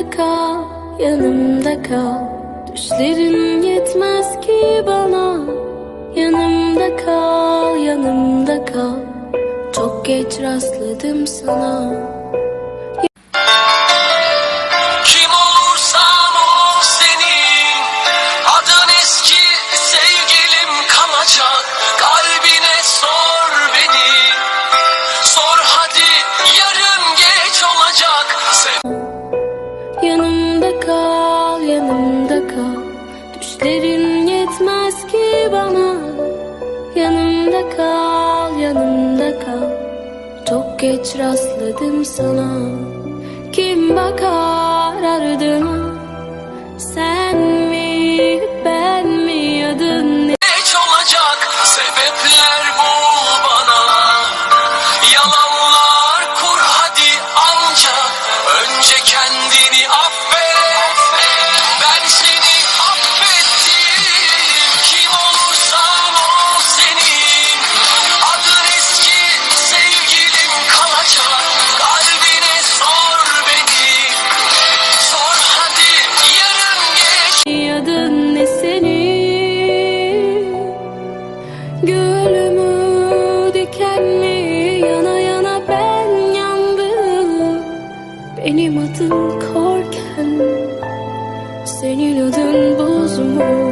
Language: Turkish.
Yanımda kal, yanımda kal. Düşlerim yetmez ki bana. Yanımda kal, yanımda kal. Çok geç rastladım sana. Kim olursam ol senin, adın eski sevgilim kalacak. Kalbine sor beni, sor hadi, yarın geç olacak. Yanımda kal, yanımda kal. Düşlerin yetmez ki bana. Yanımda kal, yanımda kal. Çok geç rastladım sana. Kim bakar ardıma? Sen mi, ben mi, adın ne? Geç olacak, sebepler bul bana. Yalanlar kur hadi ancak. Önce kendini affet, ben seni affettim. Kim olursam ol senin, adın eski sevgilim kalacak. Kalbine sor beni, sor hadi, yarın geç. Adın ne senin? Gülümü dikenli, yana yana ben yandım. Benim adım korken, senin adın buz mu?